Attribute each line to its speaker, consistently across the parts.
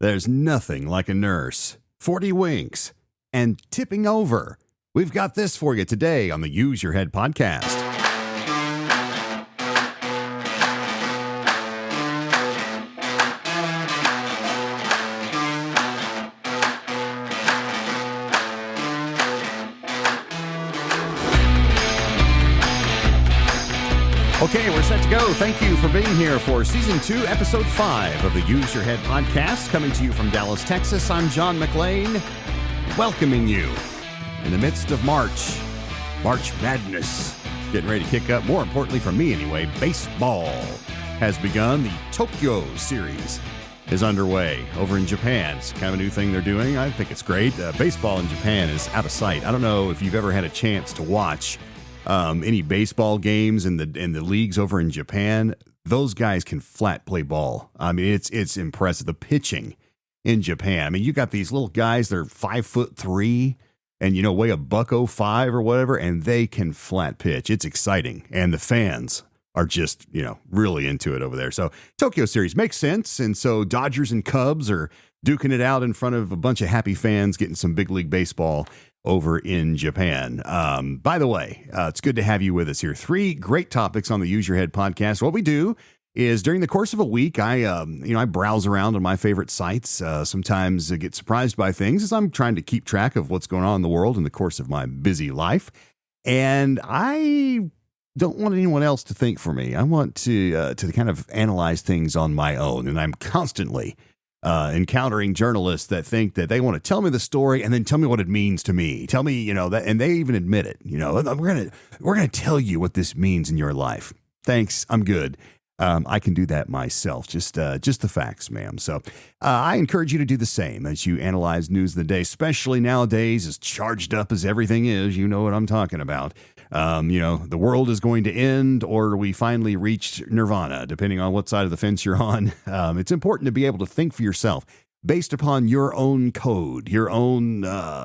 Speaker 1: There's nothing like a nurse, 40 winks, and tipping over. We've got this for you today on the Use Your Head podcast. Okay, we're set to go. Thank you for being here for Season 2, Episode 5 of the Use Your Head podcast, coming to you from Dallas, Texas. I'm John McLean, welcoming you in the midst of March Madness, getting ready to kick up. More importantly for me anyway, baseball has begun. The Tokyo series is underway over in Japan. It's kind of a new thing they're doing. I think it's great. Baseball in Japan is out of sight. I don't know if you've ever had a chance to watch any baseball games in the leagues over in Japan. Those guys can flat play ball. I mean, it's impressive. The pitching in Japan. I mean, you got these little guys, they're 5'3" and, weigh $105 or whatever, and they can flat pitch. It's exciting. And the fans are just, really into it over there. So Tokyo series makes sense. And so Dodgers and Cubs are duking it out in front of a bunch of happy fans, getting some big league baseball over in Japan. By the way, it's good to have you with us here. 3 great topics on the Use Your Head podcast. What we do is during the course of a week, I browse around on my favorite sites. Sometimes I get surprised by things as I'm trying to keep track of what's going on in the world in the course of my busy life. And I don't want anyone else to think for me. I want to kind of analyze things on my own. And I'm constantly encountering journalists that think that they want to tell me the story and then tell me what it means to me. Tell me, that, and they even admit it. We're gonna tell you what this means in your life. Thanks, I'm good. I can do that myself. Just the facts, ma'am. So I encourage you to do the same as you analyze news of the day, especially nowadays, as charged up as everything is. You know what I'm talking about. The world is going to end, or we finally reached nirvana, depending on what side of the fence you're on. It's important to be able to think for yourself based upon your own code, your own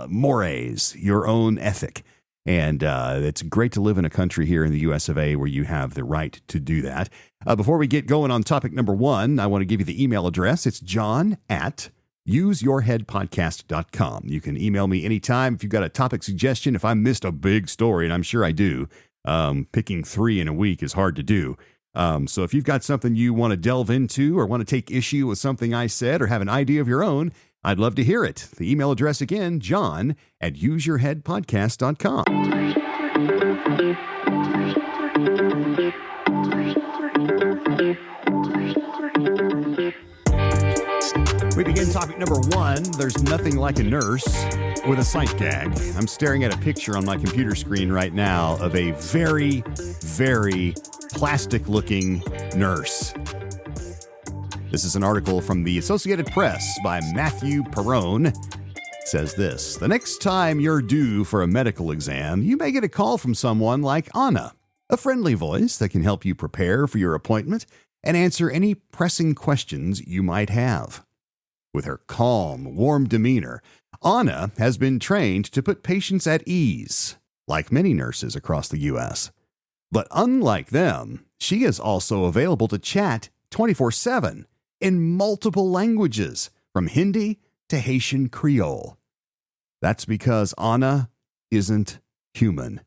Speaker 1: mores, your own ethic. And it's great to live in a country here in the US of A where you have the right to do that. Before we get going on topic number 1, I want to give you the email address. It's john@useyourheadpodcast.com. You can email me anytime if you've got a topic suggestion. If I missed a big story, and I'm sure I do, picking 3 in a week is hard to do. So if you've got something you want to delve into or want to take issue with something I said or have an idea of your own, I'd love to hear it. The email address again, john@useyourheadpodcast.com. We begin topic number 1. There's nothing like a nurse with a sight gag. I'm staring at a picture on my computer screen right now of a very, very plastic-looking nurse. This is an article from the Associated Press by Matthew Perrone. It says this: the next time you're due for a medical exam, you may get a call from someone like Anna, a friendly voice that can help you prepare for your appointment and answer any pressing questions you might have. With her calm, warm demeanor, Anna has been trained to put patients at ease, like many nurses across the U.S. But unlike them, she is also available to chat 24/7 in multiple languages, from Hindi to Haitian Creole. That's because Anna isn't human,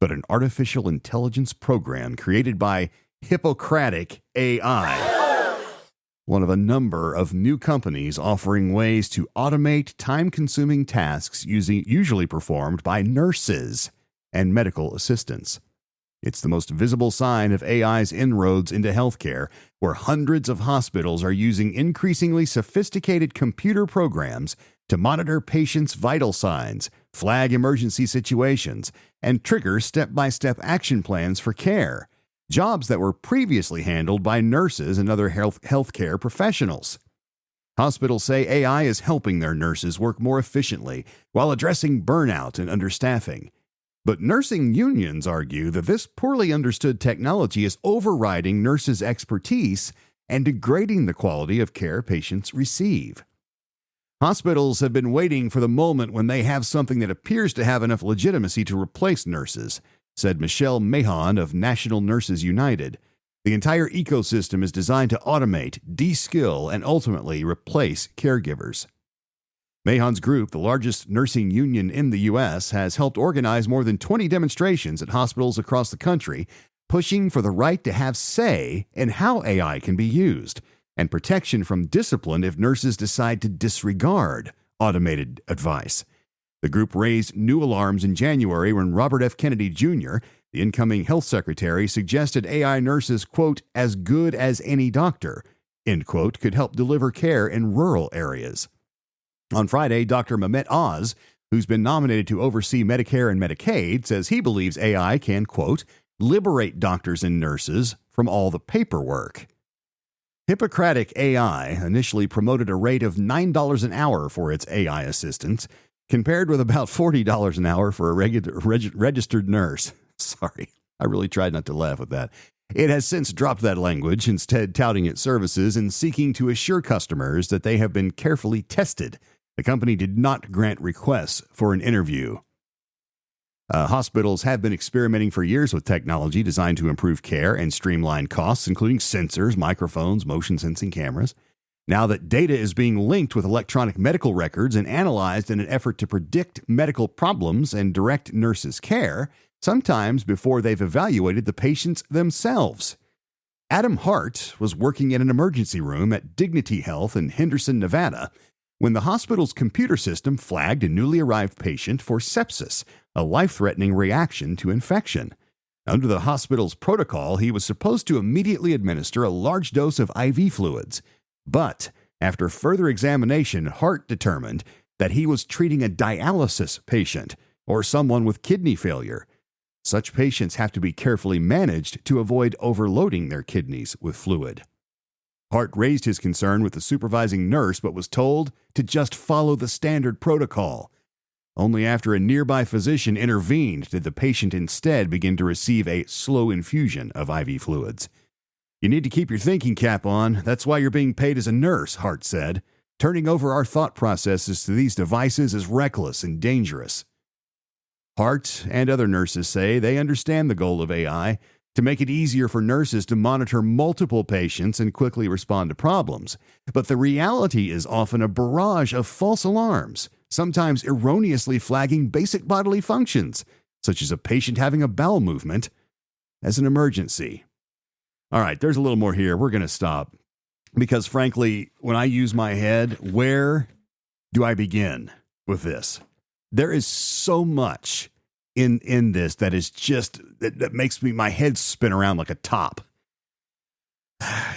Speaker 1: but an artificial intelligence program created by Hippocratic AI. One of a number of new companies offering ways to automate time-consuming tasks usually performed by nurses and medical assistants. It's the most visible sign of AI's inroads into healthcare, where hundreds of hospitals are using increasingly sophisticated computer programs to monitor patients' vital signs, flag emergency situations, and trigger step-by-step action plans for care. Jobs that were previously handled by nurses and other healthcare professionals. Hospitals say AI is helping their nurses work more efficiently while addressing burnout and understaffing. But nursing unions argue that this poorly understood technology is overriding nurses' expertise and degrading the quality of care patients receive. Hospitals have been waiting for the moment when they have something that appears to have enough legitimacy to replace nurses, said Michelle Mahon of National Nurses United. The entire ecosystem is designed to automate, de-skill, and ultimately replace caregivers. Mahon's group, the largest nursing union in the U.S., has helped organize more than 20 demonstrations at hospitals across the country, pushing for the right to have say in how AI can be used, and protection from discipline if nurses decide to disregard automated advice. The group raised new alarms in January when Robert F. Kennedy Jr., the incoming health secretary, suggested AI nurses, quote, as good as any doctor, end quote, could help deliver care in rural areas. On Friday, Dr. Mehmet Oz, who's been nominated to oversee Medicare and Medicaid, says he believes AI can, quote, liberate doctors and nurses from all the paperwork. Hippocratic AI initially promoted a rate of $9 an hour for its AI assistants, compared with about $40 an hour for a registered nurse. Sorry, I really tried not to laugh at that. It has since dropped that language, instead touting its services and seeking to assure customers that they have been carefully tested. The company did not grant requests for an interview. Hospitals have been experimenting for years with technology designed to improve care and streamline costs, including sensors, microphones, motion sensing cameras. Now that data is being linked with electronic medical records and analyzed in an effort to predict medical problems and direct nurses' care, sometimes before they've evaluated the patients themselves. Adam Hart was working in an emergency room at Dignity Health in Henderson, Nevada, when the hospital's computer system flagged a newly arrived patient for sepsis, a life-threatening reaction to infection. Under the hospital's protocol, he was supposed to immediately administer a large dose of IV fluids. But after further examination, Hart determined that he was treating a dialysis patient or someone with kidney failure. Such patients have to be carefully managed to avoid overloading their kidneys with fluid. Hart raised his concern with the supervising nurse but was told to just follow the standard protocol. Only after a nearby physician intervened did the patient instead begin to receive a slow infusion of IV fluids. You need to keep your thinking cap on. That's why you're being paid as a nurse, Hart said. Turning over our thought processes to these devices is reckless and dangerous. Hart and other nurses say they understand the goal of AI, to make it easier for nurses to monitor multiple patients and quickly respond to problems. But the reality is often a barrage of false alarms, sometimes erroneously flagging basic bodily functions, such as a patient having a bowel movement, as an emergency. All right, there's a little more here. We're going to stop. Because frankly, when I use my head, where do I begin with this? There is so much in this that is just that makes my head spin around like a top.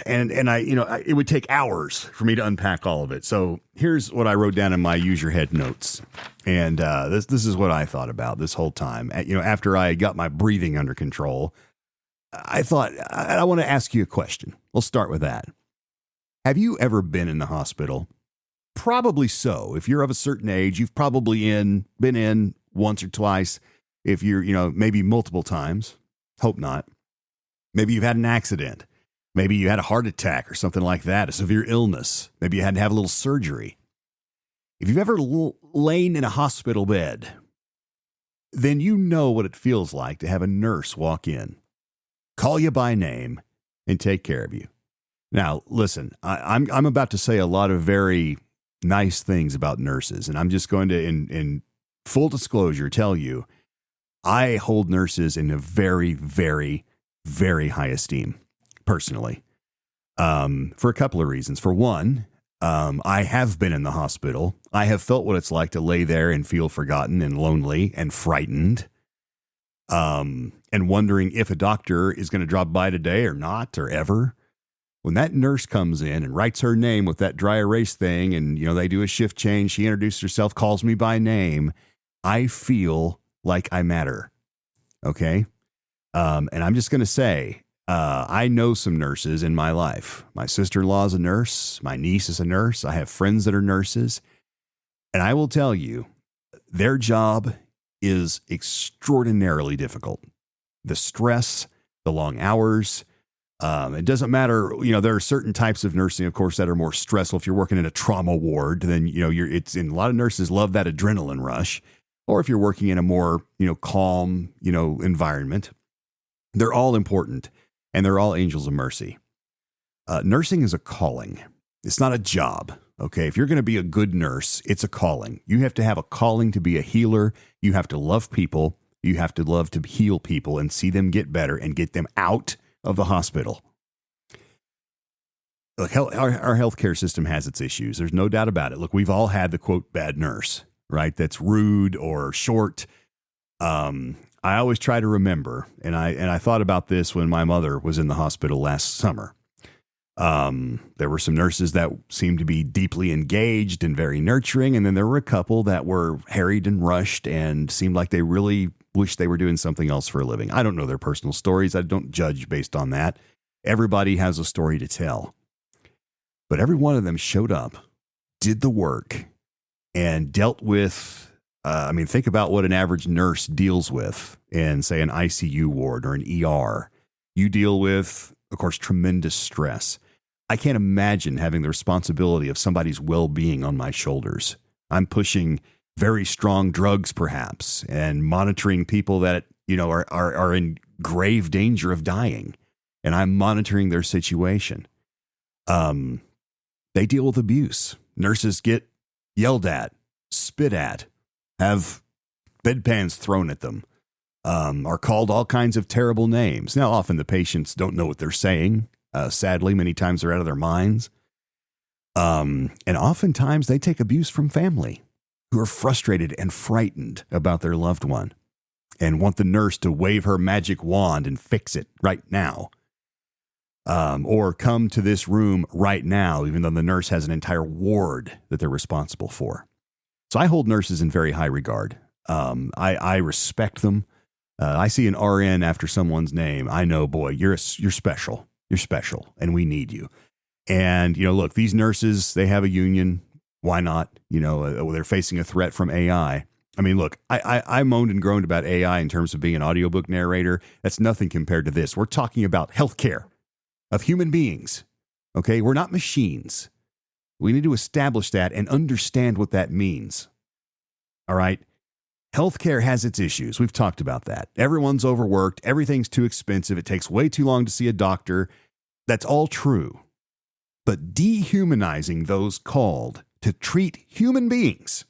Speaker 1: And I, it would take hours for me to unpack all of it. So here's what I wrote down in my use your head notes. And this is what I thought about this whole time. After I got my breathing under control, I thought I want to ask you a question. We'll start with that. Have you ever been in the hospital? Probably so. If you're of a certain age, you've probably been in once or twice. If you're, maybe multiple times, hope not. Maybe you've had an accident. Maybe you had a heart attack or something like that, a severe illness. Maybe you had to have a little surgery. If you've ever lain in a hospital bed, then you know what it feels like to have a nurse walk in, call you by name, and take care of you. Now, listen, I'm about to say a lot of very nice things about nurses, and I'm just going to, in full disclosure, tell you, I hold nurses in a very, very, very high esteem, personally, for a couple of reasons. For one, I have been in the hospital. I have felt what it's like to lay there and feel forgotten and lonely and frightened, and wondering if a doctor is going to drop by today or not, or ever. When that nurse comes in and writes her name with that dry erase thing, and they do a shift change, she introduces herself, calls me by name, I feel like I matter. Okay. And I'm just going to say, I know some nurses in my life. My sister-in-law is a nurse. My niece is a nurse. I have friends that are nurses. And I will tell you, their job is extraordinarily difficult. The stress, the long hours. It doesn't matter. There are certain types of nursing, of course, that are more stressful. If you're working in a trauma ward, then, it's in a lot of nurses love that adrenaline rush. Or if you're working in a more, calm, environment, they're all important. and they're all angels of mercy. Nursing is a calling. It's not a job. Okay. If you're going to be a good nurse, it's a calling. You have to have a calling to be a healer. You have to love people. You have to love to heal people and see them get better and get them out of the hospital. Look, our healthcare system has its issues. There's no doubt about it. Look, we've all had the quote bad nurse, right? That's rude or short. I always try to remember, and I thought about this when my mother was in the hospital last summer. There were some nurses that seemed to be deeply engaged and very nurturing, and then there were a couple that were harried and rushed and seemed like they really wished they were doing something else for a living. I don't know their personal stories. I don't judge based on that. Everybody has a story to tell. But every one of them showed up, did the work, and dealt with, think about what an average nurse deals with in, say, an ICU ward or an ER. You deal with, of course, tremendous stress. I can't imagine having the responsibility of somebody's well-being on my shoulders. I'm pushing very strong drugs, perhaps, and monitoring people that, are in grave danger of dying. And I'm monitoring their situation. They deal with abuse. Nurses get yelled at, spit at, have bedpans thrown at them, are called all kinds of terrible names. Now, often the patients don't know what they're saying. Sadly, many times they're out of their minds. And oftentimes they take abuse from family who are frustrated and frightened about their loved one and want the nurse to wave her magic wand and fix it right now. Or come to this room right now, even though the nurse has an entire ward that they're responsible for. So I hold nurses in very high regard. I respect them. I see an RN after someone's name. I know, boy, you're special. You're special, and we need you. And, look, these nurses, they have a union. Why not? They're facing a threat from AI. I mean, look, I moaned and groaned about AI in terms of being an audiobook narrator. That's nothing compared to this. We're talking about healthcare of human beings. Okay, we're not machines. We need to establish that and understand what that means. All right. Healthcare has its issues. We've talked about that. Everyone's overworked. Everything's too expensive. It takes way too long to see a doctor. That's all true. But dehumanizing those called to treat human beings,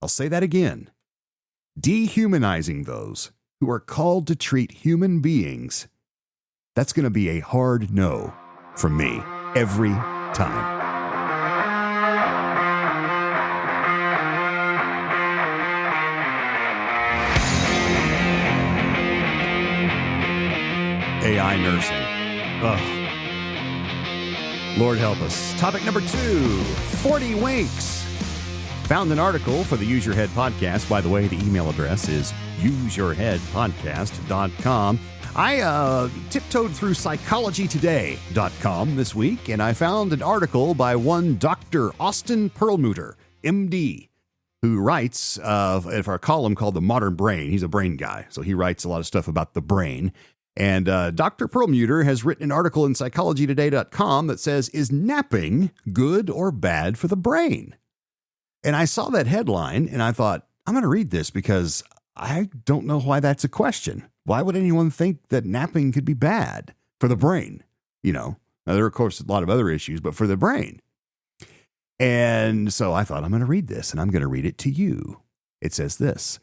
Speaker 1: I'll say that again, dehumanizing those who are called to treat human beings, that's going to be a hard no from me every time. AI nursing. Ugh. Lord help us. Topic number 2, 40 winks. Found an article for the Use Your Head podcast. By the way, the email address is useyourheadpodcast.com. I tiptoed through psychologytoday.com this week, and I found an article by one Dr. Austin Perlmutter, MD, who writes for a column called The Modern Brain. He's a brain guy, so he writes a lot of stuff about the brain. And Dr. Perlmutter has written an article in psychologytoday.com that says, is napping good or bad for the brain? And I saw that headline and I thought, I'm going to read this because I don't know why that's a question. Why would anyone think that napping could be bad for the brain? Now there are, of course, a lot of other issues, but for the brain. And so I thought, I'm going to read this and I'm going to read it to you. It says this.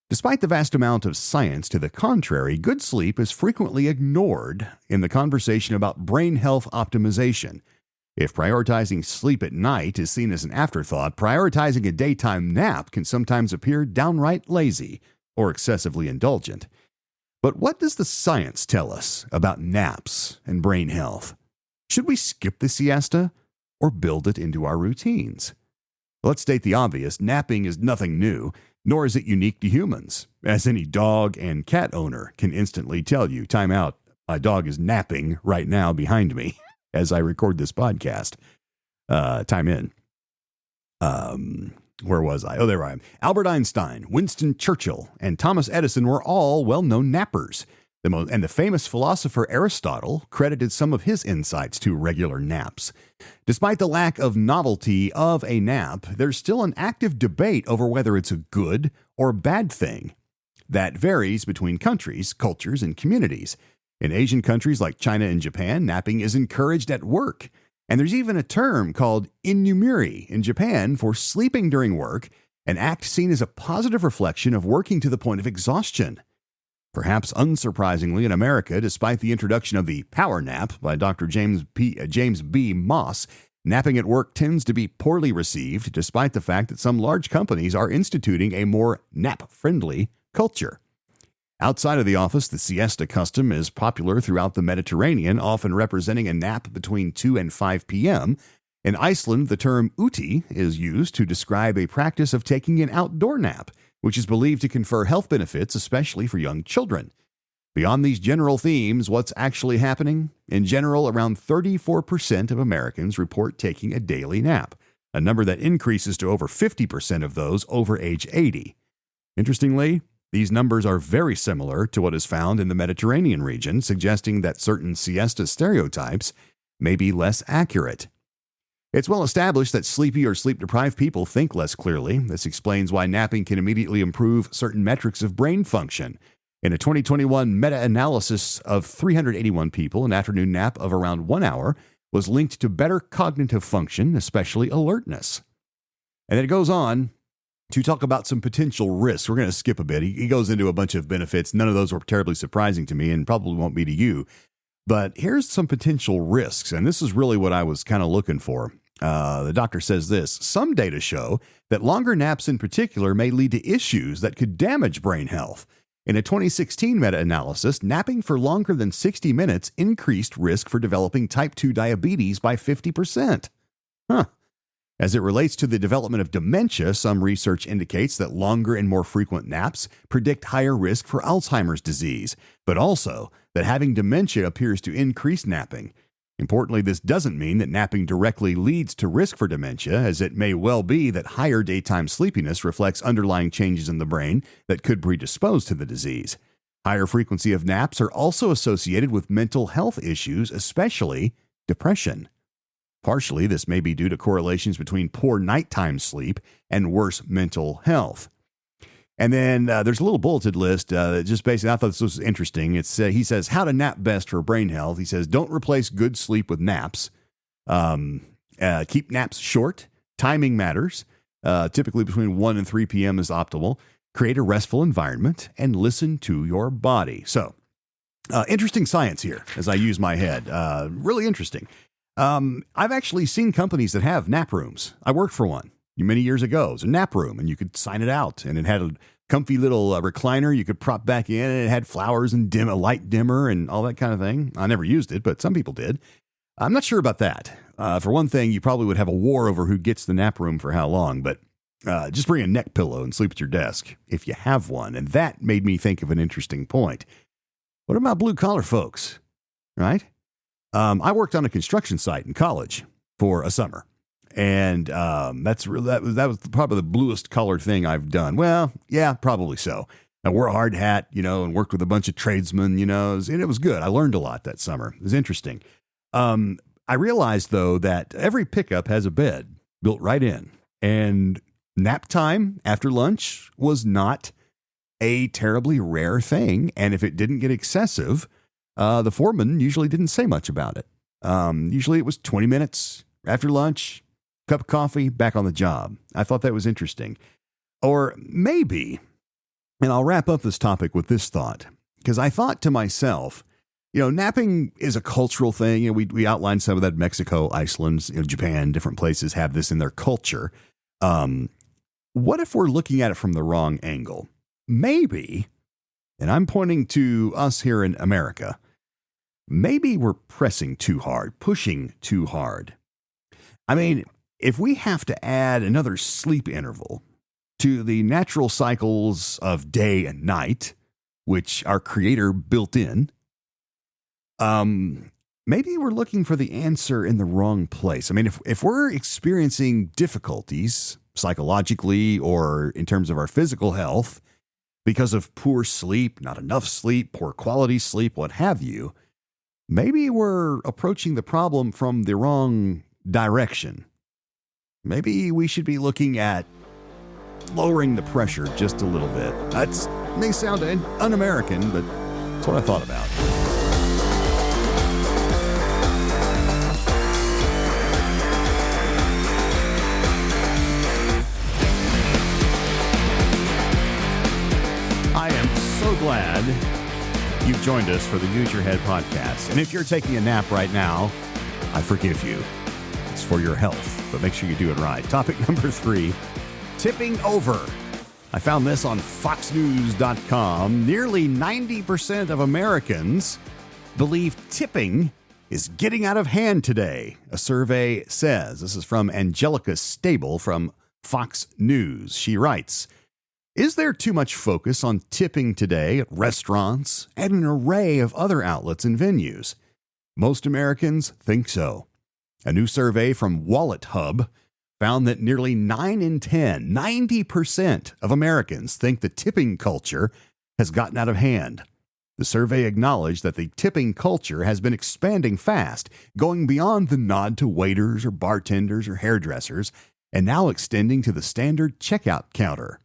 Speaker 1: Despite the vast amount of science to the contrary, good sleep is frequently ignored in the conversation about brain health optimization. If prioritizing sleep at night is seen as an afterthought, prioritizing a daytime nap can sometimes appear downright lazy or excessively indulgent. But what does the science tell us about naps and brain health? Should we skip the siesta or build it into our routines? Let's state the obvious. Napping is nothing new, nor is it unique to humans, as any dog and cat owner can instantly tell you, time out, my dog is napping right now behind me as I record this podcast. Time in. Where was I? Oh, there I am. Albert Einstein, Winston Churchill, and Thomas Edison were all well-known nappers. And the famous philosopher Aristotle credited some of his insights to regular naps. Despite the lack of novelty of a nap, there's still an active debate over whether it's a good or bad thing. That varies between countries, cultures, and communities. In Asian countries like China and Japan, napping is encouraged at work. And there's even a term called inumuri in Japan for sleeping during work, an act seen as a positive reflection of working to the point of exhaustion. Perhaps unsurprisingly, in America, despite the introduction of the power nap by Dr. James B. Moss, napping at work tends to be poorly received, despite the fact that some large companies are instituting a more nap-friendly culture. Outside of the office, the siesta custom is popular throughout the Mediterranean, often representing a nap between 2 and 5 p.m. In Iceland, the term uti is used to describe a practice of taking an outdoor nap, which is believed to confer health benefits, especially for young children. Beyond these general themes, what's actually happening? In general, around 34% of Americans report taking a daily nap, a number that increases to over 50% of those over age 80. Interestingly, these numbers are very similar to what is found in the Mediterranean region, suggesting that certain siesta stereotypes may be less accurate. It's well established that sleepy or sleep-deprived people think less clearly. This explains why napping can immediately improve certain metrics of brain function. In a 2021 meta-analysis of 381 people, an afternoon nap of around 1 hour was linked to better cognitive function, especially alertness. And then it goes on to talk about some potential risks. We're going to skip a bit. He goes into a bunch of benefits. None of those were terribly surprising to me and probably won't be to you. But here's some potential risks, and this is really what I was kind of looking for. The doctor says this: some data show that longer naps in particular may lead to issues that could damage brain health. In a 2016 meta-analysis, napping for longer than 60 minutes increased risk for developing type 2 diabetes by 50%. As it relates to the development of dementia, some research indicates that longer and more frequent naps predict higher risk for Alzheimer's disease, but also that having dementia appears to increase napping. Importantly, this doesn't mean that napping directly leads to risk for dementia, as it may well be that higher daytime sleepiness reflects underlying changes in the brain that could predispose to the disease. Higher frequency of naps are also associated with mental health issues, especially depression. Partially, this may be due to correlations between poor nighttime sleep and worse mental health. And then there's a little bulleted list that just basically, I thought this was interesting. He says, how to nap best for brain health. He says, don't replace good sleep with naps. Keep naps short. Timing matters. Typically between 1 and 3 p.m. is optimal. Create a restful environment and listen to your body. So, interesting science here as I use my head. Really interesting. I've actually seen companies that have nap rooms. I worked for one many years ago. It was a nap room, and you could sign it out, and it had a comfy little recliner you could prop back in, and it had flowers and a light dimmer and all that kind of thing. I never used it, but some people did. I'm not sure about that. For one thing, you probably would have a war over who gets the nap room for how long, but just bring a neck pillow and sleep at your desk if you have one. And that made me think of an interesting point. What about blue-collar folks, right? I worked on a construction site in college for a summer. And that was probably the bluest collar thing I've done. Well, yeah, probably so. I wore a hard hat, and worked with a bunch of tradesmen, and it was good. I learned a lot that summer. It was interesting. I realized, though, that every pickup has a bed built right in. And nap time after lunch was not a terribly rare thing. And if it didn't get excessive, the foreman usually didn't say much about it. Usually it was 20 minutes after lunch, cup of coffee, back on the job. I thought that was interesting. Or maybe, and I'll wrap up this topic with this thought, because I thought to myself, napping is a cultural thing. We outlined some of that. Mexico, Iceland, Japan, different places have this in their culture. What if we're looking at it from the wrong angle? Maybe, and I'm pointing to us here in America, maybe we're pressing too hard, pushing too hard. I mean, if we have to add another sleep interval to the natural cycles of day and night, which our Creator built in, maybe we're looking for the answer in the wrong place. I mean, if we're experiencing difficulties psychologically or in terms of our physical health because of poor sleep, not enough sleep, poor quality sleep, what have you, maybe we're approaching the problem from the wrong direction. Maybe we should be looking at lowering the pressure just a little bit. That may sound un-American, but that's what I thought about. glad you've joined us for the Use Your Head podcast. And if you're taking a nap right now, I forgive you. It's for your health, but make sure you do it right. Topic number 3, tipping over. I found this on foxnews.com. Nearly 90% of Americans believe tipping is getting out of hand today, a survey says. This is from Angelica Stable from Fox News. She writes, "Is there too much focus on tipping today at restaurants and an array of other outlets and venues? Most Americans think so. A new survey from Wallet Hub found that nearly 9 in 10, 90% of Americans think the tipping culture has gotten out of hand. The survey acknowledged that the tipping culture has been expanding fast, going beyond the nod to waiters or bartenders or hairdressers, and now extending to the standard checkout counter.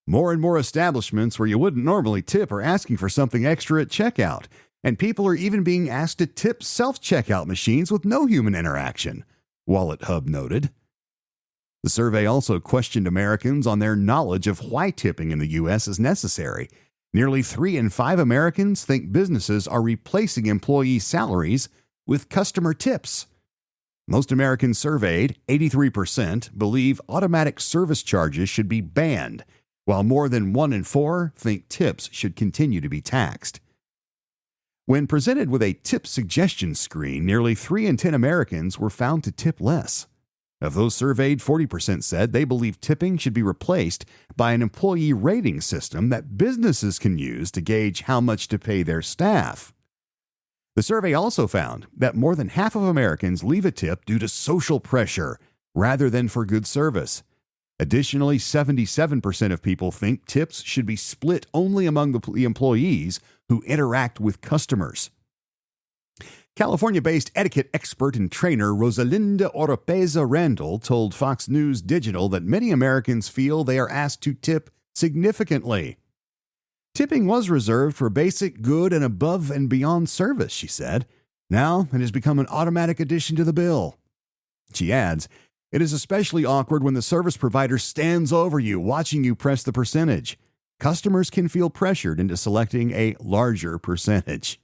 Speaker 1: More and more establishments where you wouldn't normally tip are asking for something extra at checkout, and people are even being asked to tip self-checkout machines with no human interaction," Wallet Hub noted. The survey also questioned Americans on their knowledge of why tipping in the U.S. is necessary. Nearly 3 in 5 Americans think businesses are replacing employee salaries with customer tips. Most Americans surveyed, 83%, believe automatic service charges should be banned, while more than 1 in 4 think tips should continue to be taxed. When presented with a tip suggestion screen, nearly 3 in 10 Americans were found to tip less. Of those surveyed, 40% said they believe tipping should be replaced by an employee rating system that businesses can use to gauge how much to pay their staff. The survey also found that more than half of Americans leave a tip due to social pressure rather than for good service. Additionally, 77% of people think tips should be split only among the employees who interact with customers. California-based etiquette expert and trainer Rosalinda Oropeza Randall told Fox News Digital that many Americans feel they are asked to tip significantly. "Tipping was reserved for basic, good, and above and beyond service," she said. "Now it has become an automatic addition to the bill." She adds, "It is especially awkward when the service provider stands over you, watching you press the percentage. Customers can feel pressured into selecting a larger percentage."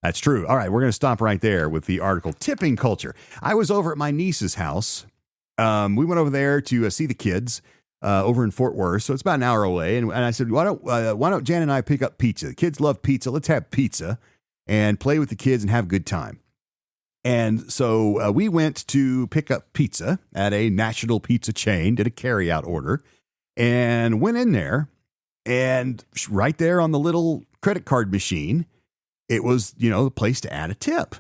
Speaker 1: That's true. All right, we're going to stop right there with the article. Tipping culture. I was over at my niece's house. We went over there to see the kids over in Fort Worth, so it's about an hour away. And I said, why don't Jan and I pick up pizza? The kids love pizza. Let's have pizza and play with the kids and have a good time. And so we went to pick up pizza at a national pizza chain, did a carryout order, and went in there. And right there on the little credit card machine, it was, the place to add a tip.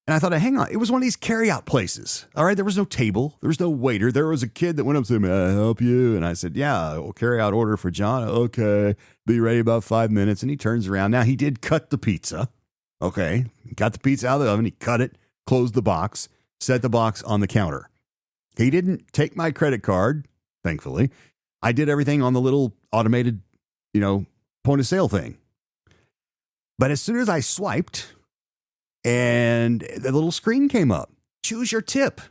Speaker 1: And I thought, hang on, it was one of these carryout places. All right, there was no table. There was no waiter. There was a kid that went up to me, "May I help you?" And I said, "Yeah, we'll carryout order for John." "Okay, be ready about 5 minutes." And he turns around. Now, he did cut the pizza. Okay, got the pizza out of the oven. He cut it, closed the box, set the box on the counter. He didn't take my credit card, thankfully. I did everything on the little automated, point of sale thing. But as soon as I swiped and the little screen came up, choose your tip.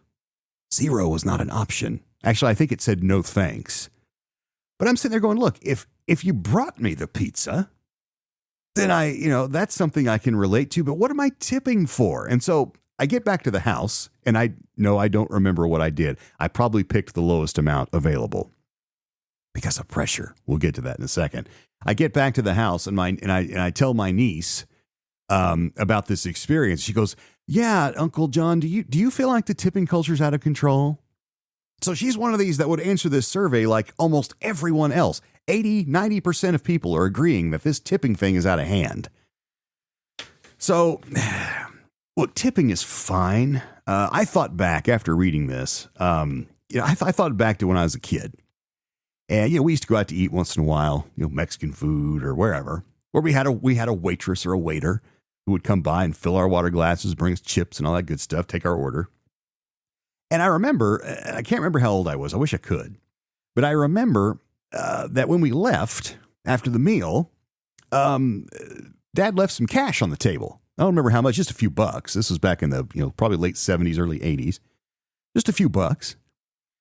Speaker 1: 0 was not an option. Actually, I think it said no thanks. But I'm sitting there going, look, if you brought me the pizza, then that's something I can relate to. But what am I tipping for? And so I get back to the house and I don't remember what I did. I probably picked the lowest amount available because of pressure. We'll get to that in a second. I get back to the house and I tell my niece about this experience. She goes, "Yeah, Uncle John, do you feel like the tipping culture's out of control?" So she's one of these that would answer this survey like almost everyone else. 90% of people are agreeing that this tipping thing is out of hand. So, look, tipping is fine. I thought back after reading this. I thought back to when I was a kid. And, we used to go out to eat once in a while, Mexican food or wherever, where we had a waitress or a waiter who would come by and fill our water glasses, bring us chips and all that good stuff, take our order. And I remember, I can't remember how old I was. I wish I could. But I remember that when we left after the meal, Dad left some cash on the table. I don't remember how much, just a few bucks. This was back in the, probably late 70s, early 80s. Just a few bucks.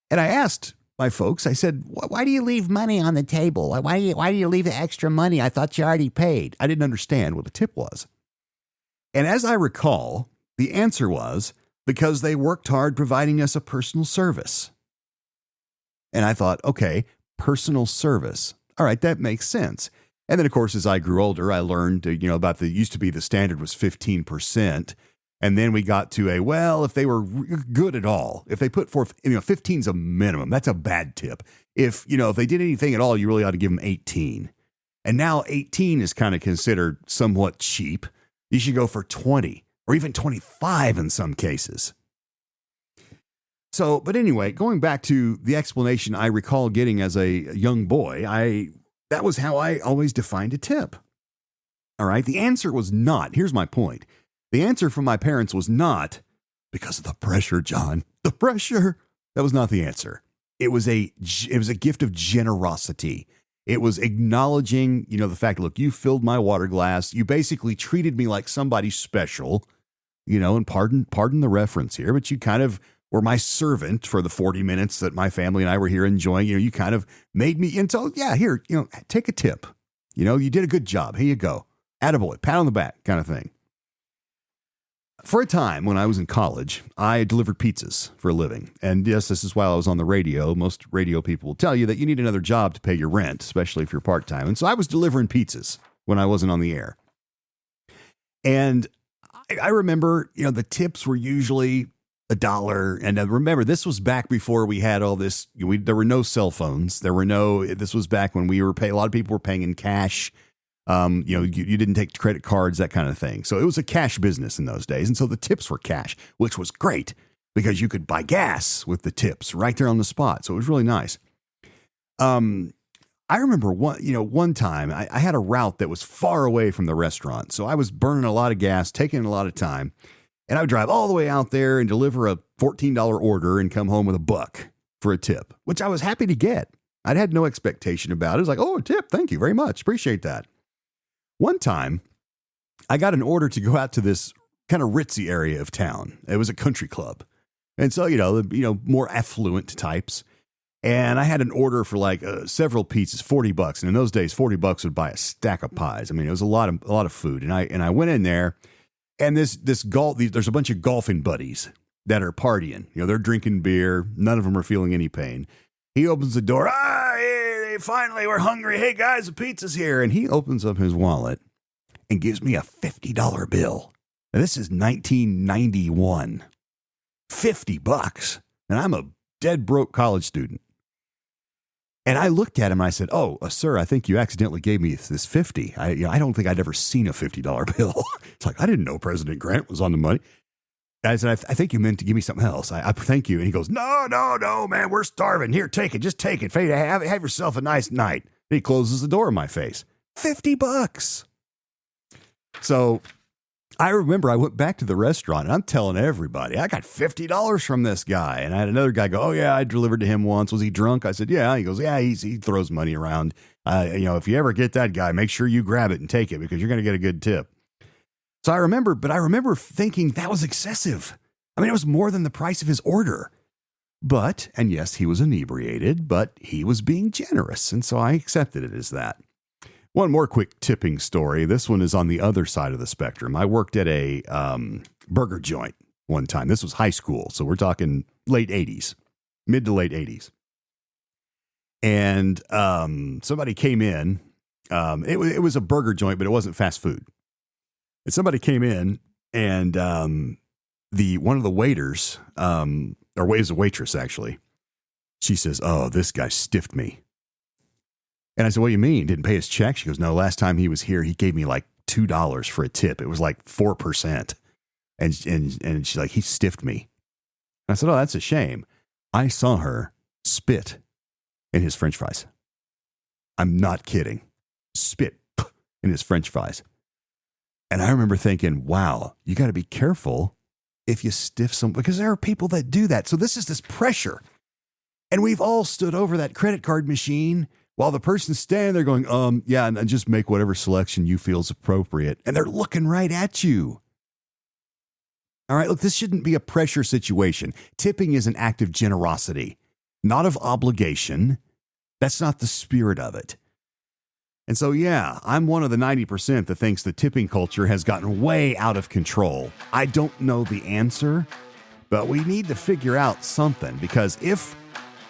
Speaker 1: And I asked my folks. I said, why do you leave money on the table? Why do you leave the extra money? I thought you already paid. I didn't understand what the tip was. And as I recall, the answer was because they worked hard providing us a personal service. And I thought, okay, personal service. All right, that makes sense. And then, of course, as I grew older, I learned, about used to be the standard was 15%. And then we got to if they were good at all, if they put forth, 15's a minimum. That's a bad tip. If they did anything at all, you really ought to give them 18. And now 18 is kind of considered somewhat cheap. You should go for 20 or even 25 in some cases. So, but anyway, going back to the explanation I recall getting as a young boy, that was how I always defined a tip. All right. The answer was not, here's my point. The answer from my parents was not because of the pressure, John, the pressure. That was not the answer. It was a gift of generosity. It was acknowledging, the fact, look, you filled my water glass. You basically treated me like somebody special, and pardon the reference here, but you kind of were my servant for the 40 minutes that my family and I were here enjoying. You kind of made me, and so, yeah, here, take a tip. You did a good job. Here you go. Attaboy, pat on the back kind of thing. For a time when I was in college, I delivered pizzas for a living. And yes, this is while I was on the radio. Most radio people will tell you that you need another job to pay your rent, especially if you're part-time. And so I was delivering pizzas when I wasn't on the air. And I remember, the tips were usually $1. And remember, this was back before we had all this. There were no cell phones. This was back when we were paying. A lot of people were paying in cash. You didn't take credit cards, that kind of thing. So it was a cash business in those days. And so the tips were cash, which was great because you could buy gas with the tips right there on the spot. So it was really nice. I remember one time I had a route that was far away from the restaurant. So I was burning a lot of gas, taking a lot of time, and I would drive all the way out there and deliver a $14 order and come home with $1 for a tip, which I was happy to get. I'd had no expectation about it. It was like, oh, a tip. Thank you very much. Appreciate that. One time, I got an order to go out to this kind of ritzy area of town. It was a country club. And so, more affluent types. And I had an order for several pizzas, $40. And in those days, $40 would buy a stack of pies. I mean, it was a lot of food. And I went in there, and there's a bunch of golfing buddies that are partying. They're drinking beer. None of them are feeling any pain. He opens the door. Finally, we're hungry. Hey, guys, the pizza's here. And he opens up his wallet and gives me a $50 bill. Now, this is 1991. $50. And I'm a dead broke college student. And I looked at him and I said, oh, sir, I think you accidentally gave me this 50. I don't think I'd ever seen a $50 bill. It's like, I didn't know President Grant was on the money. I said, I think you meant to give me something else. I thank you. And he goes, no, man, we're starving. Here, take it. Just take it. Have yourself a nice night. And he closes the door in my face. $50. So I remember I went back to the restaurant and I'm telling everybody, I got $50 from this guy. And I had another guy go, oh, yeah, I delivered to him once. Was he drunk? I said, yeah. He goes, yeah, he throws money around. If you ever get that guy, make sure you grab it and take it because you're going to get a good tip. So I remember thinking that was excessive. I mean, it was more than the price of his order. And yes, he was inebriated, but he was being generous. And so I accepted it as that. One more quick tipping story. This one is on the other side of the spectrum. I worked at a burger joint one time. This was high school. So we're talking late 80s, mid to late 80s. And somebody came in. It was a burger joint, but it wasn't fast food. And somebody came in, and one of the waiters, or was a waitress actually, she says, "Oh, this guy stiffed me." And I said, "What do you mean? Didn't pay his check?" She goes, "No, last time he was here, he gave me like $2 for a tip. It was like 4%." And she's like, "He stiffed me." And I said, "Oh, that's a shame." I saw her spit in his French fries. I'm not kidding. Spit in his French fries. And I remember thinking, wow, you got to be careful if you stiff some, because there are people that do that. So this is this pressure. And we've all stood over that credit card machine while the person's standing there going, yeah, and just make whatever selection you feel is appropriate. And they're looking right at you. All right, look, this shouldn't be a pressure situation. Tipping is an act of generosity. not of obligation. That's not the spirit of it. And so, yeah, I'm one of the 90% that thinks the tipping culture has gotten way out of control. I don't know the answer, but we need to figure out something, because if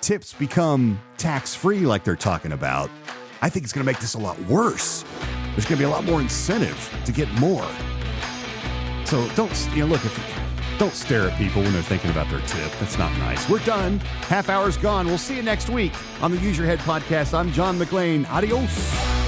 Speaker 1: tips become tax-free like they're talking about, I think it's going to make this a lot worse. There's going to be a lot more incentive to get more. So don't stare at people when they're thinking about their tip. That's not nice. We're done. Half hour's gone. We'll see you next week on the Use Your Head podcast. I'm John McLean. Adios.